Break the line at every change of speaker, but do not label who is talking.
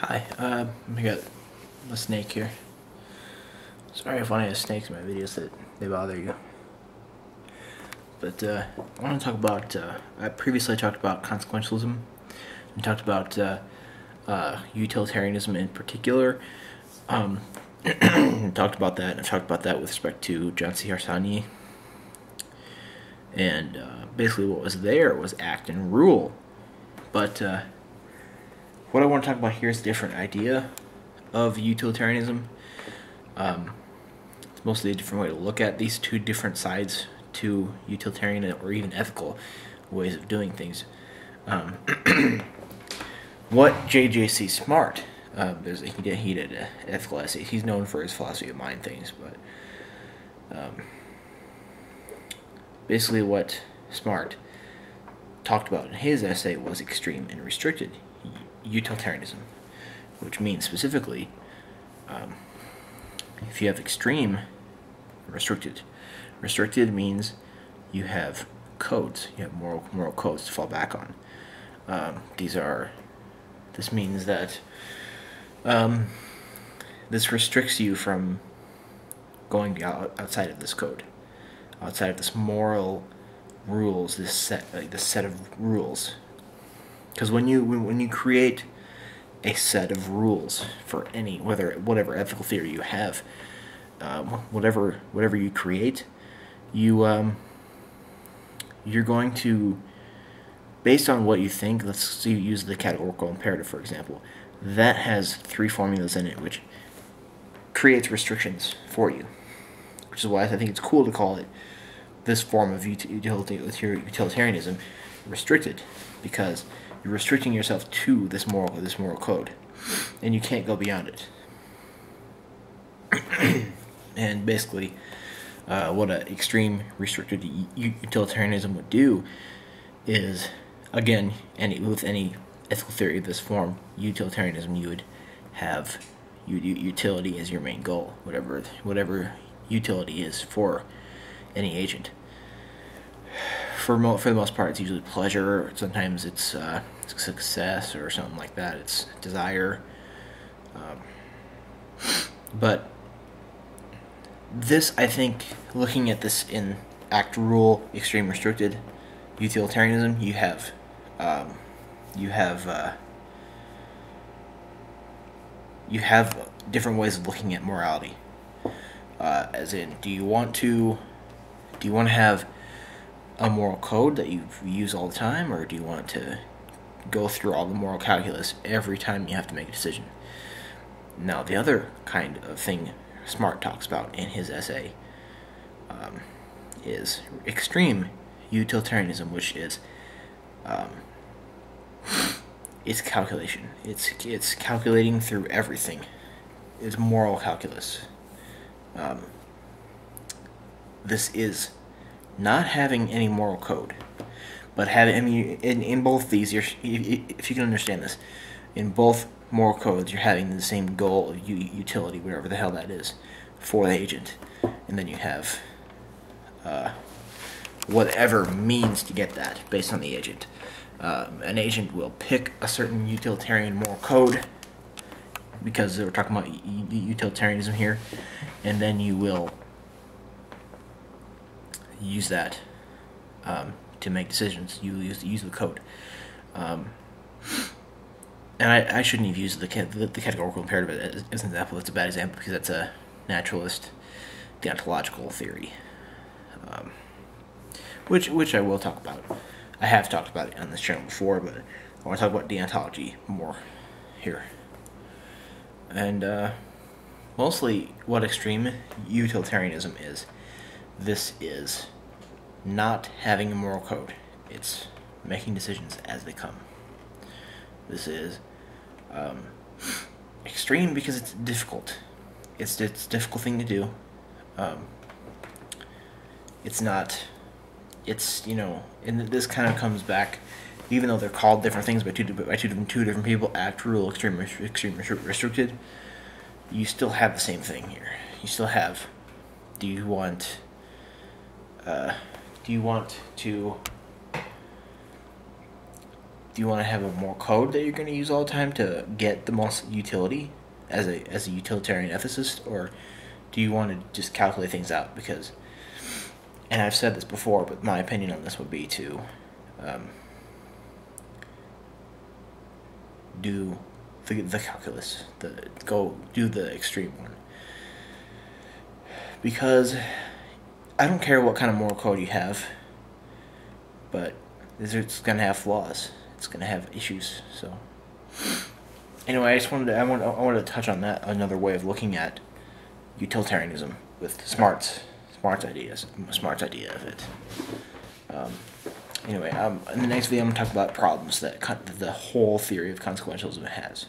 Hi, I got a snake here. Sorry if one of the snakes in my videos that they bother you. But I want to talk about, I previously talked about consequentialism and talked about utilitarianism in particular. Talked about that, and I've talked about that with respect to J.J.C. Harsanyi. And basically what was there was act and rule. But what I want to talk about here is a different idea of utilitarianism. It's mostly a different way to look at these two different sides to utilitarian or even ethical ways of doing things. What J.J.C. Smart, he did an ethical essay. He's known for his philosophy of mind things, but basically what Smart talked about in his essay was extreme and restricted utilitarianism, which means specifically if you have extreme restricted means you have codes, you have moral codes to fall back on. This means that this restricts you from going outside of this code, outside of this moral rules, this set of rules. Because when you create a set of rules for whatever ethical theory you have, whatever you create, you're going to, based on what you think, let's use the categorical imperative for example, that has three formulas in it which creates restrictions for you, which is why I think it's cool to call it this form of utilitarianism restricted, because you're restricting yourself to this moral code, and you can't go beyond it. And basically, what an extreme restricted utilitarianism would do is, again, with any ethical theory of this form, utilitarianism, you would have utility as your main goal, whatever utility is for any agent. For the most part, it's usually pleasure. Sometimes it's success or something like that. It's desire. But this, I think, looking at this in act, rule, extreme restricted utilitarianism, you have different ways of looking at morality. As in, do you want to have a moral code that you use all the time, or do you want to go through all the moral calculus every time you have to make a decision? Now, the other kind of thing Smart talks about in his essay is extreme utilitarianism, which is it's calculation. It's calculating through everything. It's moral calculus. This is not having any moral code, but in both these, if you can understand this, in both moral codes, you're having the same goal of utility, whatever the hell that is, for the agent, and then you have whatever means to get that based on the agent. An agent will pick a certain utilitarian moral code, because we're talking about utilitarianism here, and then you will use that to make decisions. You use the code. And I shouldn't have used the categorical imperative as an example. That's a bad example, because that's a naturalist deontological theory, which I will talk about. I have talked about it on this channel before, but I want to talk about deontology more here. And mostly what extreme utilitarianism is, this is not having a moral code. It's making decisions as they come. This is extreme because it's difficult. It's a difficult thing to do. And this kind of comes back, even though they're called different things by two different people, act, rule, extreme restricted, you still have the same thing here. You still have, do you want to Do you want to have a more code that you're going to use all the time to get the most utility as a utilitarian ethicist, or do you want to just calculate things out? Because, and I've said this before, but my opinion on this would be to do the calculus, go do the extreme one. Because I don't care what kind of moral code you have, but it's going to have flaws. It's going to have issues. So anyway, I wanted to touch on that, another way of looking at utilitarianism with Smart's idea of it. Anyway, in the next video, I'm going to talk about problems that the whole theory of consequentialism has.